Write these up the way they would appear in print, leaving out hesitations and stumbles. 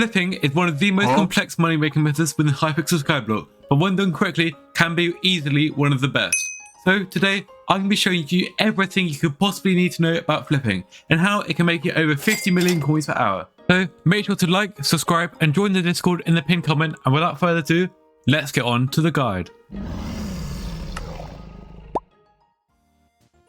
Flipping is one of the most complex money making methods within Hypixel Skyblock, but when done correctly can be easily one of the best. So today I'm going to be showing you everything you could possibly need to know about flipping and how it can make you over 50 million coins per hour. So make sure to like, subscribe and join the Discord in the pinned comment, and without further ado, let's get on to the guide.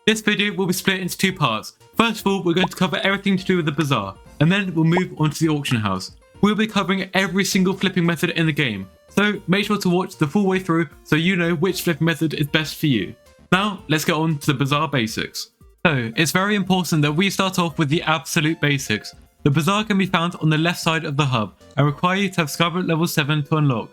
This video will be split into two parts. First of all, we're going to cover everything to do with the bazaar, and then we'll move on to the auction house. We'll be covering every single flipping method in the game, so make sure to watch the full way through so you know which flipping method is best for you. Now, let's get on to the Bazaar Basics. So, it's very important that we start off with the absolute basics. The bazaar can be found on the left side of the hub and require you to have Skyblock level 7 to unlock.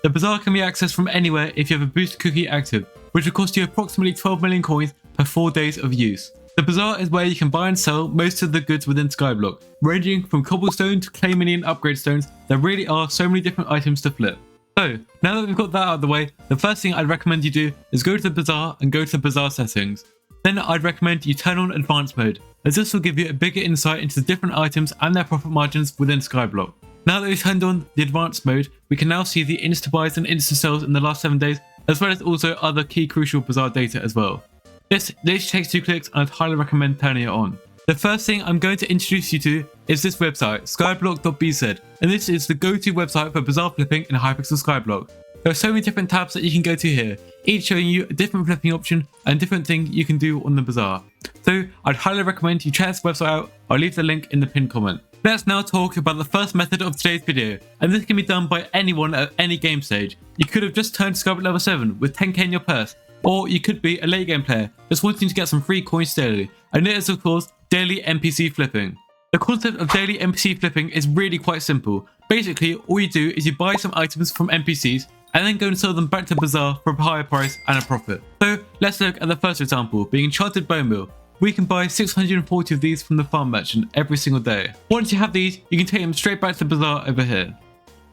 The bazaar can be accessed from anywhere if you have a booster cookie active, which will cost you approximately 12 million coins per 4 days of use. The bazaar is where you can buy and sell most of the goods within Skyblock, ranging from cobblestone to clay minion upgrade stones. There really are so many different items to flip. So, now that we've got that out of the way, the first thing I'd recommend you do is go to the bazaar and go to the bazaar settings. Then I'd recommend you turn on advanced mode, as this will give you a bigger insight into the different items and their profit margins within Skyblock. Now that we've turned on the advanced mode, we can now see the insta buys and insta sells in the last 7 days, as well as also other key crucial bazaar data as well. This literally takes 2 clicks and I'd highly recommend turning it on. The first thing I'm going to introduce you to is this website, skyblock.bz, and this is the go-to website for bazaar flipping in Hypixel Skyblock. There are so many different tabs that you can go to here, each showing you a different flipping option and different thing you can do on the bazaar. So I'd highly recommend you check this website out. I'll leave the link in the pinned comment. Let's now talk about the first method of today's video, and this can be done by anyone at any game stage. You could have just turned Skyblock level 7 with 10k in your purse, or you could be a late game player just wanting to get some free coins daily, and it is of course daily NPC flipping. The concept of daily NPC flipping is really quite simple. Basically, all you do is you buy some items from NPCs and then go and sell them back to Bazaar for a higher price and a profit. So let's look at the first example, being enchanted bone meal. We can buy 640 of these from the farm merchant every single day. Once you have these, you can take them straight back to Bazaar over here.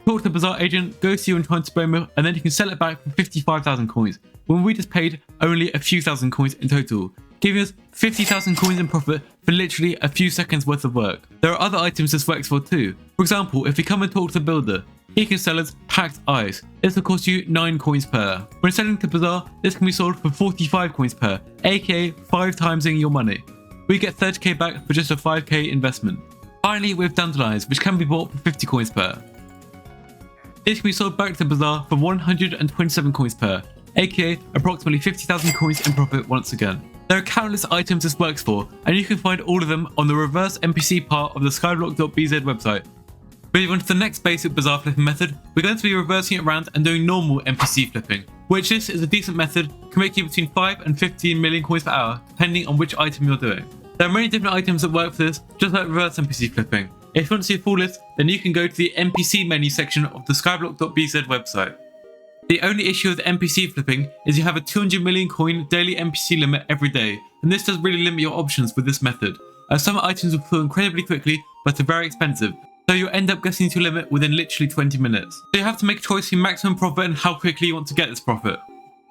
Talk to the Bazaar agent, go to your enchanted bone meal, and then you can sell it back for 55,000 coins, when we just paid only a few thousand coins in total, giving us 50,000 coins in profit for literally a few seconds worth of work. There are other items this works for too. For example, if we come and talk to the builder, he can sell us packed ice. This will cost you 9 coins per. When selling to Bazaar, this can be sold for 45 coins per, aka 5 times your money. We get 30k back for just a 5k investment. Finally, we have dandelions, which can be bought for 50 coins per. This can be sold back to Bazaar for 127 coins per, aka approximately 50,000 coins in profit once again. There are countless items this works for, and you can find all of them on the reverse NPC part of the skyblock.bz website. Moving on to the next basic bazaar flipping method, we're going to be reversing it around and doing normal NPC flipping, which this is a decent method, can make you between 5 and 15 million coins per hour, depending on which item you're doing. There are many different items that work for this, just like reverse NPC flipping. If you want to see a full list, then you can go to the NPC menu section of the skyblock.bz website. The only issue with NPC flipping is you have a 200 million coin daily NPC limit every day, and this does really limit your options with this method, as some items will fill incredibly quickly but are very expensive, so you'll end up getting to your limit within literally 20 minutes. So you have to make a choice for maximum profit and how quickly you want to get this profit.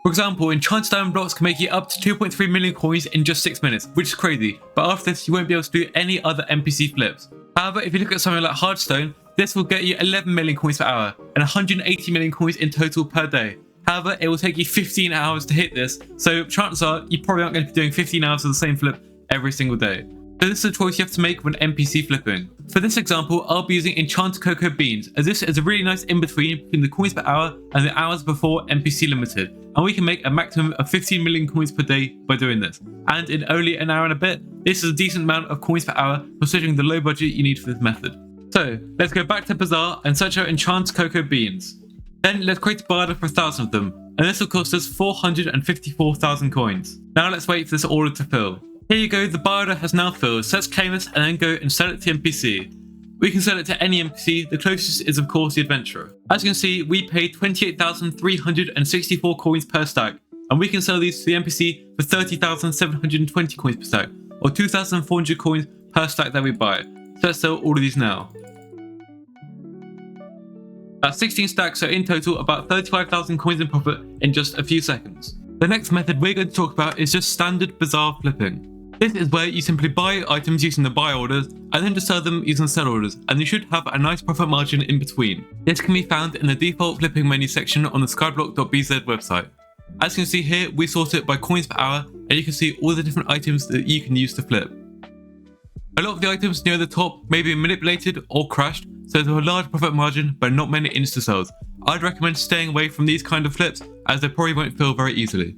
For example, enchanted diamond blocks can make you up to 2.3 million coins in just 6 minutes, which is crazy, but after this you won't be able to do any other NPC flips. However, if you look at something like hardstone, this will get you 11 million coins per hour and 180 million coins in total per day. However, it will take you 15 hours to hit this, so chances are you probably aren't going to be doing 15 hours of the same flip every single day. So this is a choice you have to make when NPC flipping. For this example, I'll be using enchanted cocoa beans, as this is a really nice in-between between the coins per hour and the hours before NPC limited, and we can make a maximum of 15 million coins per day by doing this. And in only an hour and a bit, this is a decent amount of coins per hour considering the low budget you need for this method. So let's go back to Bazaar and search out enchanted cocoa beans. Then let's create a barter for 1,000 of them, and this will cost us 454,000 coins. Now let's wait for this order to fill. Here you go, the barter has now filled, so let's claim this and then go and sell it to NPC. We can sell it to any NPC, the closest is of course the adventurer. As you can see, we paid 28,364 coins per stack, and we can sell these to the NPC for 30,720 coins per stack, or 2,400 coins per stack that we buy. So let's sell all of these now. That's 16 stacks, so in total about 35,000 coins in profit in just a few seconds. The next method we're going to talk about is just standard bazaar flipping. This is where you simply buy items using the buy orders and then just sell them using sell orders, and you should have a nice profit margin in between. This can be found in the default flipping menu section on the skyblock.bz website. As you can see here, we sort it by coins per hour, and you can see all the different items that you can use to flip. A lot of the items near the top may be manipulated or crashed, so there's a large profit margin but not many insta-sells. I'd recommend staying away from these kind of flips as they probably won't fail very easily.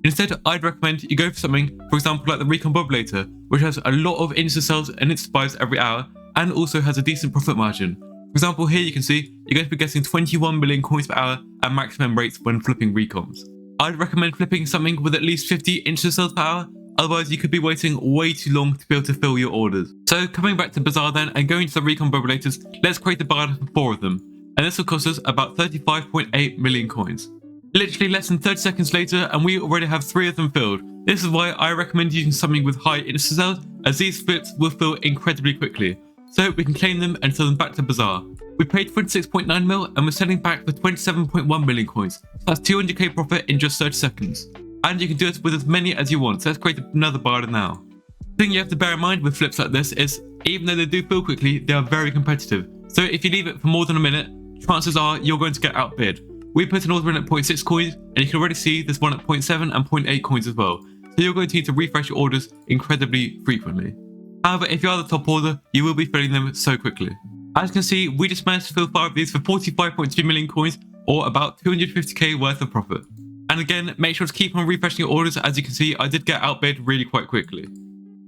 Instead, I'd recommend you go for something, for example like the Recombobulator, which has a lot of insta-sells and insta-buys every hour and also has a decent profit margin. For example, here you can see you're going to be getting 21 million coins per hour at maximum rates when flipping recoms. I'd recommend flipping something with at least 50 insta-sells per hour, otherwise you could be waiting way too long to be able to fill your orders. So coming back to Bazaar then and going to the Recombobulators, let's create a buy order for 4 of them, and this will cost us about 35.8 million coins. Literally less than 30 seconds later and we already have 3 of them filled. This is why I recommend using something with high insta-sells, as these flips will fill incredibly quickly, so we can claim them and sell them back to Bazaar. We paid 26.9 mil and we're selling back for 27.1 million coins, so that's 200k profit in just 30 seconds. And you can do it with as many as you want, so let's create another buy order now. The thing you have to bear in mind with flips like this is, even though they do fill quickly, they are very competitive. So if you leave it for more than a minute, chances are you're going to get outbid. We put an order in at 0.6 coins, and you can already see there's one at 0.7 and 0.8 coins as well. So you're going to need to refresh your orders incredibly frequently. However, if you are the top order, you will be filling them so quickly. As you can see, we just managed to fill 5 of these for 45.2 million coins, or about 250k worth of profit. And again, make sure to keep on refreshing your orders. As you can see, I did get outbid really quite quickly.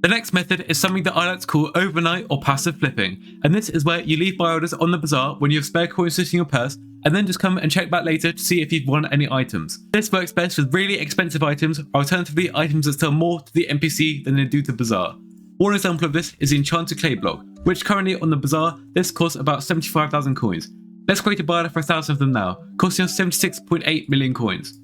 The next method is something that I like to call overnight or passive flipping, and this is where you leave buy orders on the Bazaar when you have spare coins sitting in your purse, and then just come and check back later to see if you've won any items. This works best with really expensive items, or alternatively items that sell more to the NPC than they do to Bazaar. One example of this is the Enchanted Clay Block, which currently on the Bazaar, this costs about 75,000 coins. Let's create a buy order for 1,000 of them now, costing us 76.8 million coins.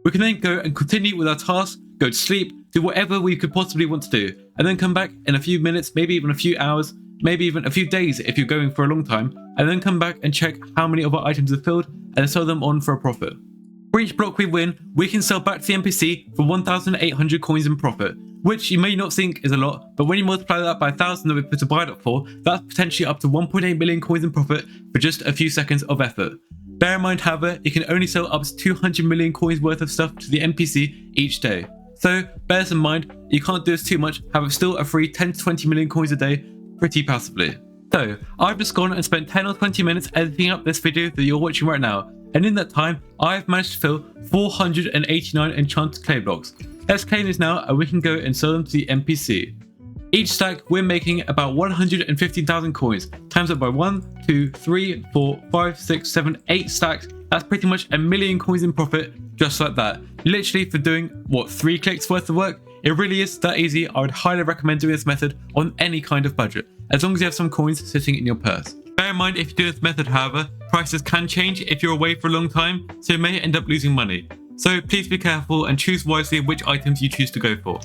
We can then go and continue with our task, go to sleep, do whatever we could possibly want to do, and then come back in a few minutes, maybe even a few hours, maybe even a few days if you're going for a long time, and then come back and check how many of our items are filled and sell them on for a profit. For each block we win, we can sell back to the NPC for 1,800 coins in profit, which you may not think is a lot, but when you multiply that by 1,000 that we put a buy up for, that's potentially up to 1.8 million coins in profit for just a few seconds of effort. Bear in mind, however, you can only sell up to 200 million coins worth of stuff to the NPC each day. So bear this in mind, you can't do this too much, have still a free 10 to 20 million coins a day pretty passively. So I've just gone and spent 10 or 20 minutes editing up this video that you're watching right now, and in that time I've managed to fill 489 enchanted clay blocks. Let's claim these now and we can go and sell them to the NPC. Each stack we're making about 115,000 coins, times up by 1, 2, 3, 4, 5, 6, 7, 8 stacks. That's pretty much a million coins in profit just like that. Literally for doing, what, 3 clicks worth of work? It really is that easy. I would highly recommend doing this method on any kind of budget, as long as you have some coins sitting in your purse. Bear in mind, if you do this method, however, prices can change if you're away for a long time, so you may end up losing money. So please be careful and choose wisely which items you choose to go for.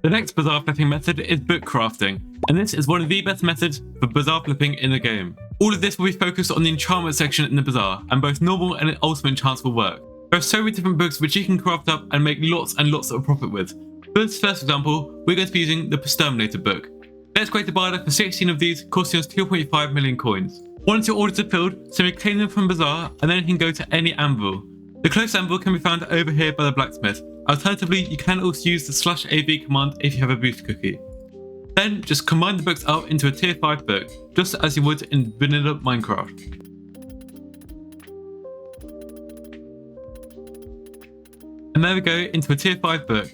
The next Bazaar Flipping method is book crafting, and this is one of the best methods for Bazaar Flipping in the game. All of this will be focused on the enchantment section in the Bazaar, and both normal and ultimate enchants will work. There are so many different books which you can craft up and make lots and lots of profit with. For this first example, we're going to be using the Exterminator book. Let's create a buy order for 16 of these, costing us 2.5 million coins. Once your orders are filled, simply claim them from Bazaar, and then you can go to any anvil. The close anvil can be found over here by the blacksmith. Alternatively, you can also use the /AV command if you have a boost cookie. Then just combine the books up into a tier 5 book, just as you would in vanilla Minecraft. And there we go, into a tier 5 book.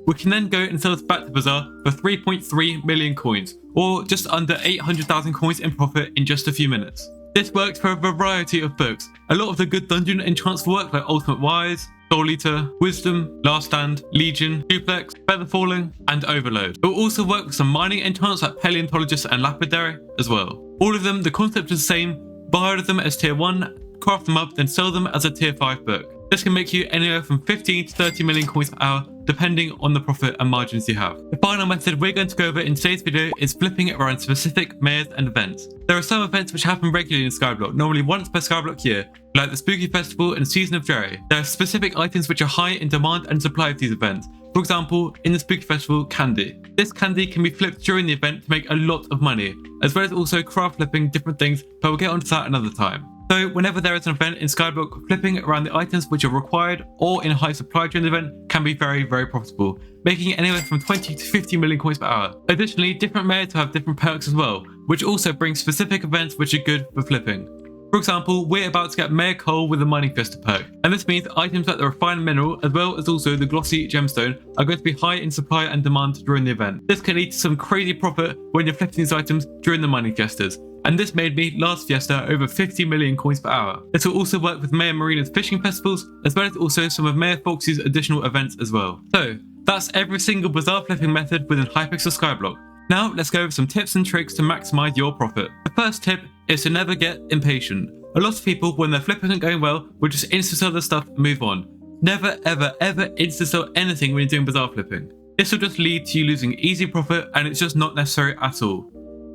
We can then go and sell this back to Bazaar for 3.3 million coins, or just under 800,000 coins in profit in just a few minutes. This works for a variety of books. A lot of the good dungeon enchants will work, like Ultimate Wise, Soul Eater, Wisdom, Last Stand, Legion, Duplex, Feather Falling, and Overload. It will also work with some mining enchants like Paleontologist and Lapidary as well. All of them, the concept is the same. Buy out of them as tier 1, craft them up, then sell them as a tier 5 book. This can make you anywhere from 15 to 30 million coins per hour depending on the profit and margins you have. The final method we're going to go over in today's video is flipping around specific mayors and events. There are some events which happen regularly in Skyblock, normally once per Skyblock year, like the Spooky Festival and Season of Jerry. There are specific items which are high in demand and supply of these events. For example, in the Spooky Festival, candy. This candy can be flipped during the event to make a lot of money, as well as also craft flipping different things, but we'll get onto that another time. So whenever there is an event in Skyblock, flipping around the items which are required or in high supply during the event can be very, very profitable, making it anywhere from 20 to 50 million coins per hour. Additionally, different mayors have different perks as well, which also bring specific events which are good for flipping. For example, we're about to get Mayor Coal with the Mining Fiesta perk, and this means items like the refined mineral as well as also the glossy gemstone are going to be high in supply and demand during the event. This can lead to some crazy profit when you're flipping these items during the Mining Fiestas, and this made me last Fiesta over 50 million coins per hour. This will also work with Mayor Marina's fishing festivals, as well as also some of Mayor Foxy's additional events as well. So that's every single Bazaar flipping method within Hypixel Skyblock. Now let's go over some tips and tricks to maximize your profit. The first tip is to never get impatient. A lot of people, when their flip isn't going well, will just insta-sell their stuff and move on. Never ever ever insta-sell anything when you're doing Bazaar flipping. This will just lead to you losing easy profit, and it's just not necessary at all.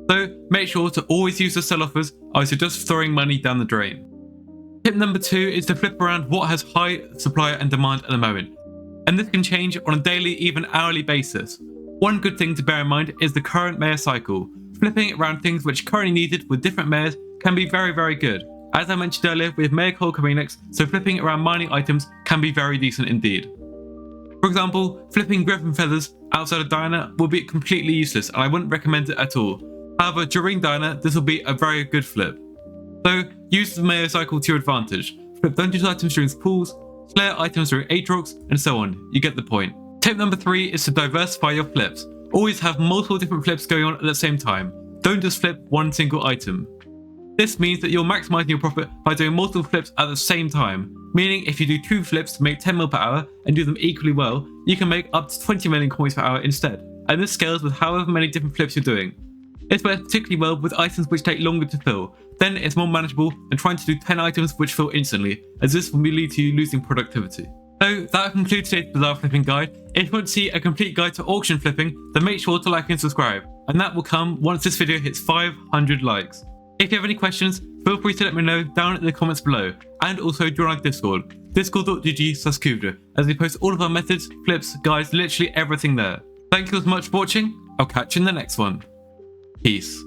So make sure to always use the sell offers, or you're just throwing money down the drain. Tip number 2 is to flip around what has high supply and demand at the moment, and this can change on a daily, even hourly basis. One good thing to bear in mind is the current mayor cycle. Flipping around things which are currently needed with different mayors can be very, very good. As I mentioned earlier, we have Mayor Coal coming next, so flipping around mining items can be very decent indeed. For example, flipping griffin feathers outside of Diner will be completely useless, and I wouldn't recommend it at all. However, during Diner, this will be a very good flip. So use the mayor cycle to your advantage. Flip dungeon items during pools, slayer items during Aatrox, and so on. You get the point. Tip number 3 is to diversify your flips. Always have multiple different flips going on at the same time. Don't just flip one single item. This means that you're maximizing your profit by doing multiple flips at the same time, meaning if you do 2 flips to make 10 mil per hour and do them equally well, you can make up to 20 million coins per hour instead, and this scales with however many different flips you're doing. This works particularly well with items which take longer to fill, then it's more manageable than trying to do 10 items which fill instantly, as this will lead to you losing productivity. So that concludes today's Bazaar flipping guide. If you want to see a complete guide to auction flipping, then make sure to like and subscribe, and that will come once this video hits 500 likes. If you have any questions, feel free to let me know down in the comments below, and also join our Discord, discord.gg/Kuvdra, as we post all of our methods, flips, guides, literally everything there. Thank you so much for watching. I'll catch you in the next one. Peace.